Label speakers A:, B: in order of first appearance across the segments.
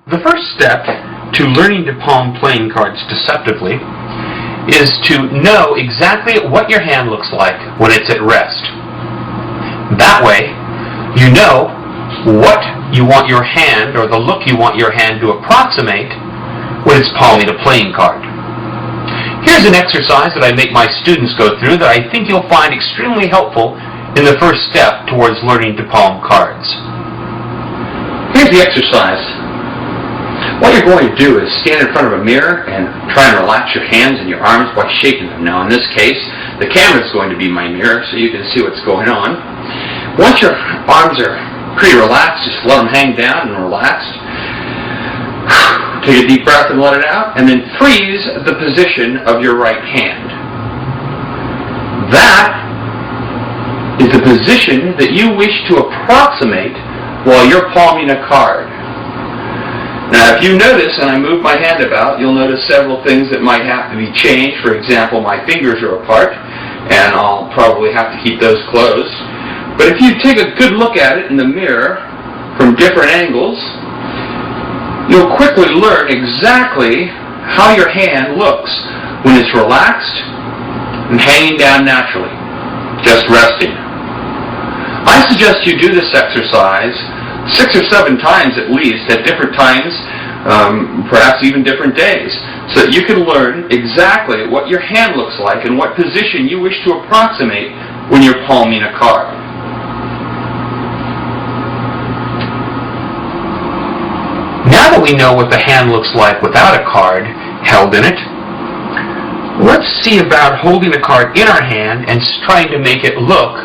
A: The first step to learning to palm playing cards deceptively is to know exactly what your hand looks like when it's at rest. That way, you know what you want your hand, or the look you want your hand to approximate when it's palming a playing card. Here's an exercise that I make my students go through that I think you'll find extremely helpful in the first step towards learning to palm cards.
B: Here's the exercise. What you're going to do is stand in front of a mirror and try and relax your hands and your arms by shaking them. Now in this case, the camera is going to be my mirror so you can see what's going on. Once your arms are pretty relaxed, just let them hang down and relaxed. Take a deep breath and let it out, and then freeze the position of your right hand. That is the position that you wish to approximate while you're palming a card. Now if you notice, and I move my hand about, you'll notice several things that might have to be changed. For example, my fingers are apart, and I'll probably have to keep those closed. But if you take a good look at it in the mirror from different angles, you'll quickly learn exactly how your hand looks when it's relaxed and hanging down naturally, just resting. I suggest you do this exercise 6 or 7 times at least, at different times, perhaps even different days, so that you can learn exactly what your hand looks like and what position you wish to approximate when you're palming a card.
A: Now that we know what the hand looks like without a card held in it, let's see about holding a card in our hand and trying to make it look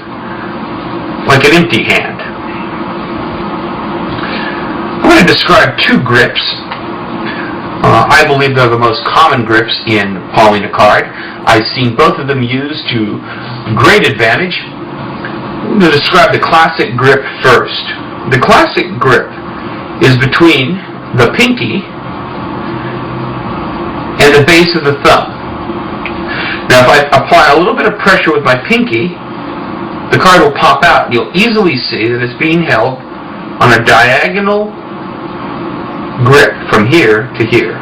A: like an empty hand. I'm going to describe 2 grips. I believe they're the most common grips in palming a card. I've seen both of them used to great advantage. I'm going to describe the classic grip first. The classic grip is between the pinky and the base of the thumb. Now if I apply a little bit of pressure with my pinky, the card will pop out and you'll easily see that it's being held on a diagonal grip from here to here.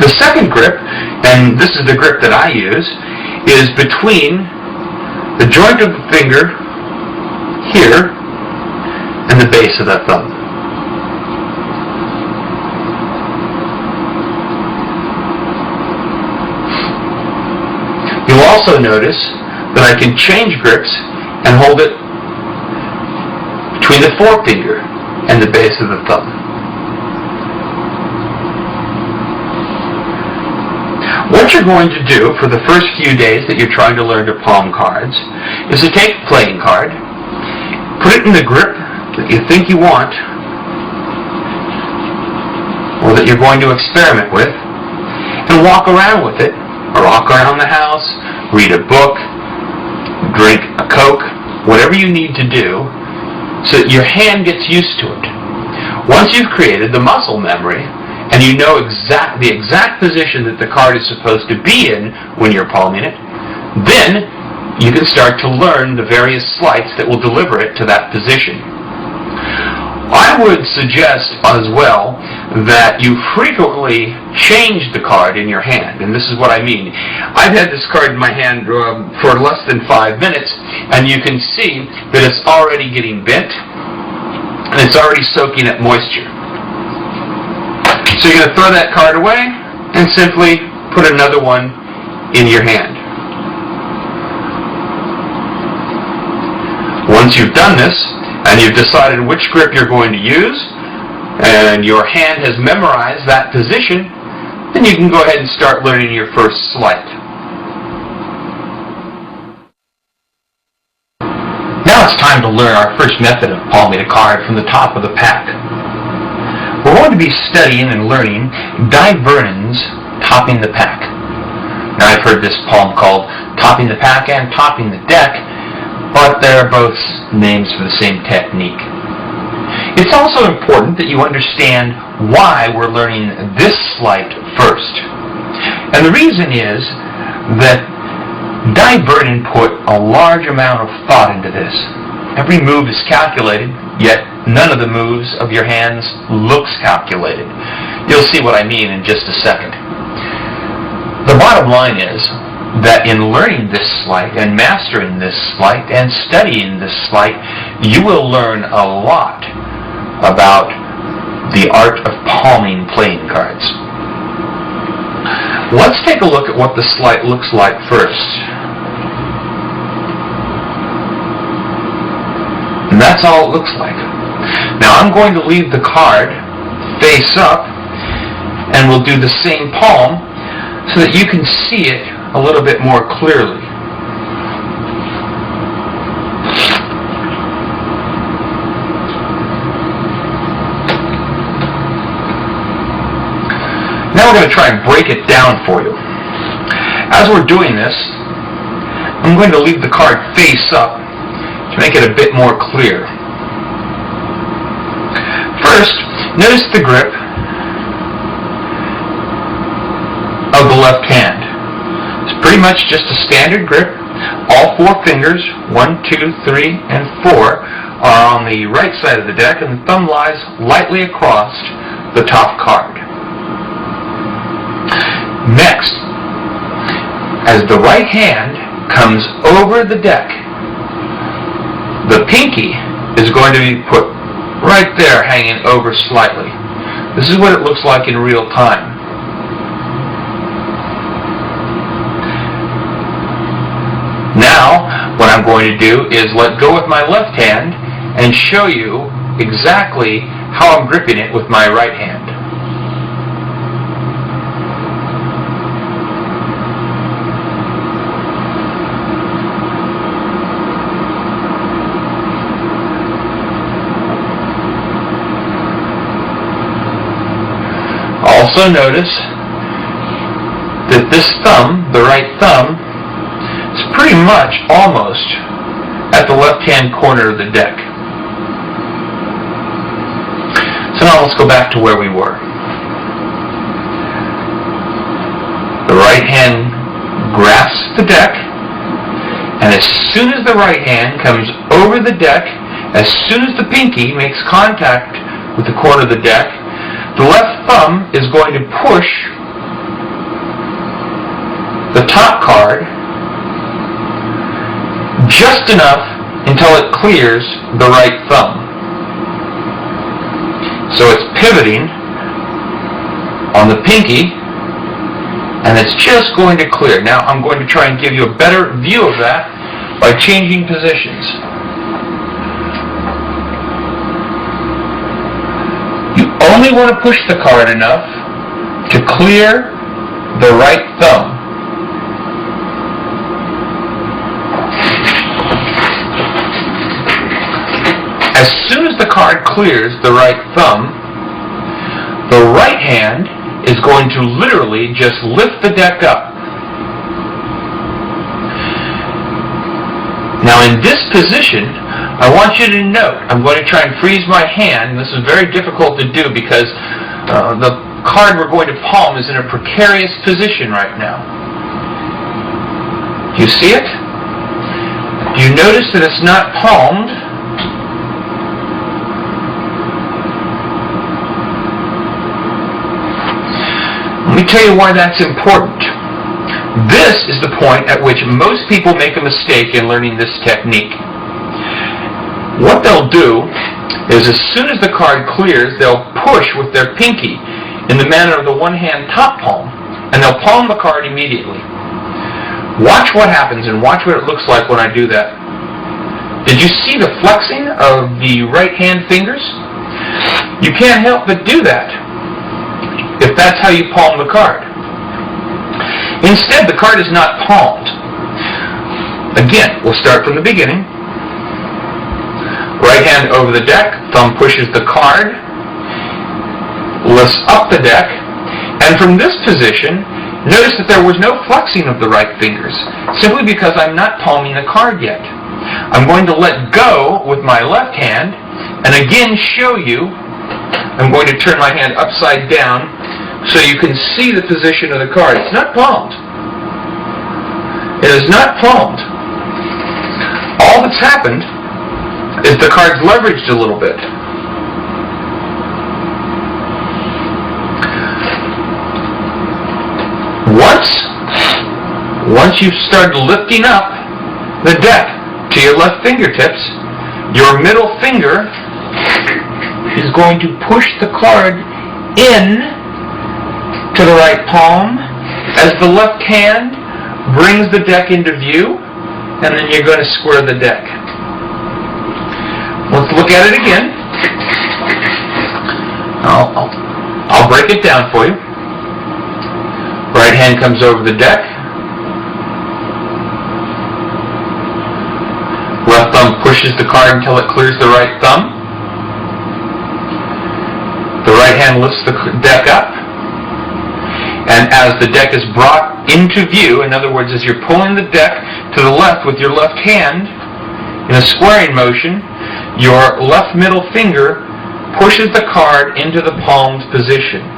A: The second grip, and this is the grip that I use, is between the joint of the finger here and the base of the thumb. You'll also notice that I can change grips and hold it between the forefinger and the base of the thumb. What you're going to do for the first few days that you're trying to learn to palm cards is to take a playing card, put it in the grip that you think you want, or that you're going to experiment with, and walk around with it, or walk around the house, read a book, drink a Coke, whatever you need to do so that your hand gets used to it. Once you've created the muscle memory and you know the exact position that the card is supposed to be in when you're palming it, then you can start to learn the various sleights that will deliver it to that position. I would suggest as well that you frequently change the card in your hand, and this is what I mean. I've had this card in my hand for less than 5 minutes, and you can see that it's already getting bent, and it's already soaking up moisture. So you're going to throw that card away, and simply put another one in your hand. Once you've done this, and you've decided which grip you're going to use, and your hand has memorized that position, then you can go ahead and start learning your first sleight. Now it's time to learn our first method of palming a card from the top of the pack. We're going to be studying and learning Di Vernon's topping the pack. Now I've heard this palm called topping the pack and topping the deck, but they're both names for the same technique. It's also important that you understand why we're learning this sleight first. And the reason is that Di Vernon put a large amount of thought into this. Every move is calculated, yet none of the moves of your hands looks calculated. You'll see what I mean in just a second. The bottom line is that in learning this sleight and mastering this sleight and studying this sleight, you will learn a lot about the art of palming playing cards. Let's take a look at what the sleight looks like first. And that's all it looks like. Now I'm going to leave the card face up, and we'll do the same palm so that you can see it a little bit more clearly. Now we're going to try and break it down for you. As we're doing this, I'm going to leave the card face up to make it a bit more clear. First, notice the grip of the left hand. It's pretty much just a standard grip. All four fingers, 1, 2, 3, and 4, are on the right side of the deck, and the thumb lies lightly across the top card. Next, as the right hand comes over the deck, the pinky is going to be put right there, hanging over slightly. This is what it looks like in real time. Now, what I'm going to do is let go with my left hand and show you exactly how I'm gripping it with my right hand. Also notice that this thumb, the right thumb, is pretty much almost at the left-hand corner of the deck. So now let's go back to where we were. The right hand grasps the deck, and as soon as the right hand comes over the deck, as soon as the pinky makes contact with the corner of the deck, the left thumb is going to push the top card just enough until it clears the right thumb. So it's pivoting on the pinky, and it's just going to clear. Now I'm going to try and give you a better view of that by changing positions. Only want to push the card enough to clear the right thumb. As soon as the card clears the right thumb, the right hand is going to literally just lift the deck up. Now in this position, I want you to note, I'm going to try and freeze my hand. This is very difficult to do because the card we're going to palm is in a precarious position right now. Do you see it? Do you notice that it's not palmed? Let me tell you why that's important. This is the point at which most people make a mistake in learning this technique. What they'll do is as soon as the card clears, they'll push with their pinky in the manner of the one-hand top palm, and they'll palm the card immediately. Watch what happens and watch what it looks like when I do that. Did you see the flexing of the right-hand fingers? You can't help but do that if that's how you palm the card. Instead, the card is not palmed. Again, we'll start from the beginning. Right hand over the deck, thumb pushes the card, lifts up the deck, and from this position, notice that there was no flexing of the right fingers, simply because I'm not palming the card yet. I'm going to let go with my left hand, and again show you, I'm going to turn my hand upside down so you can see the position of the card. It's not palmed. It is not palmed. All that's happened Is the cards leveraged a little bit? Once you start lifting up the deck to your left fingertips, your middle finger is going to push the card in to the right palm as the left hand brings the deck into view, and then you're going to square the deck. Let's look at it again. I'll break it down for you. Right hand comes over the deck. Left thumb pushes the card until it clears the right thumb. The right hand lifts the deck up. And as the deck is brought into view, in other words, as you're pulling the deck to the left with your left hand, in a squaring motion, your left middle finger pushes the card into the palm's position.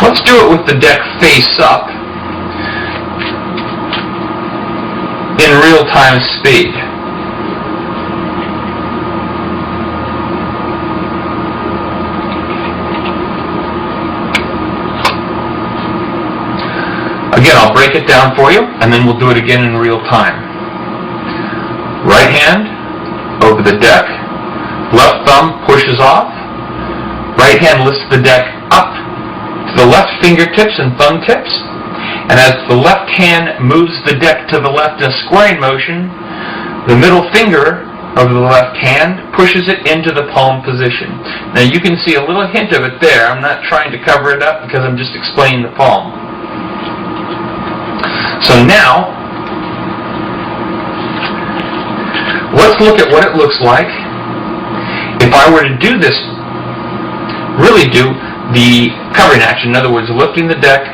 A: Let's do it with the deck face up in real-time speed. Again, I'll break it down for you, and then we'll do it again in real time. Right hand over the deck. Left thumb pushes off. Right hand lifts the deck up to the left fingertips and thumb tips. And as the left hand moves the deck to the left in a squaring motion, the middle finger of the left hand pushes it into the palm position. Now you can see a little hint of it there. I'm not trying to cover it up because I'm just explaining the palm. So now, let's look at what it looks like if I were to do this, really do the covering action. In other words, lifting the deck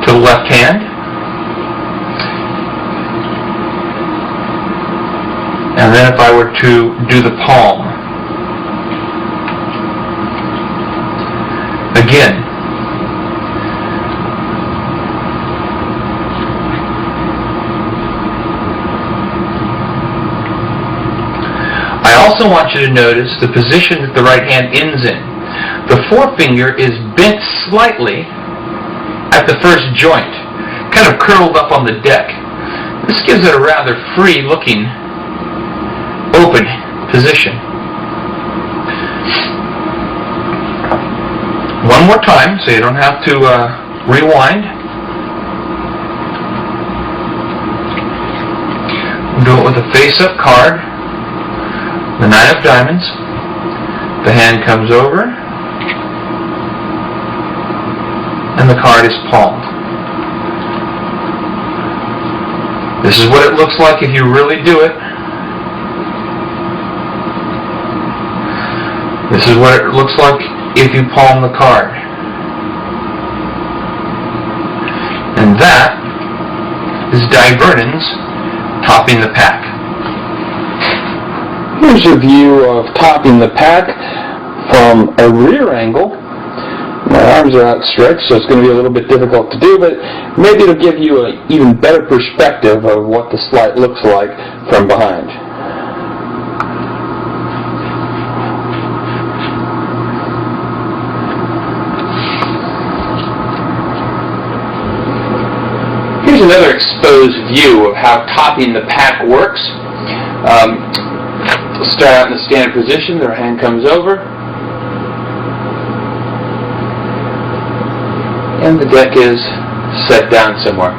A: to the left hand, and then if I were to do the palm. Again, I also want you to notice the position that the right hand ends in. The forefinger is bent slightly at the first joint, kind of curled up on the deck. This gives it a rather free-looking, open position. One more time, so you don't have to rewind. Do it with a face-up card. The 9 of diamonds. The hand comes over, and the card is palmed. This is what it looks like if you really do it. This is what it looks like if you palm the card. And that is Di Vernon's Topping the Pack.
C: Here's a view of topping the pack from a rear angle. My arms are outstretched, so it's going to be a little bit difficult to do, but maybe it'll give you an even better perspective of what the slide looks like from behind. Here's another exposed view of how topping the pack works. Start out in the standard position, their hand comes over, and the deck is set down somewhere.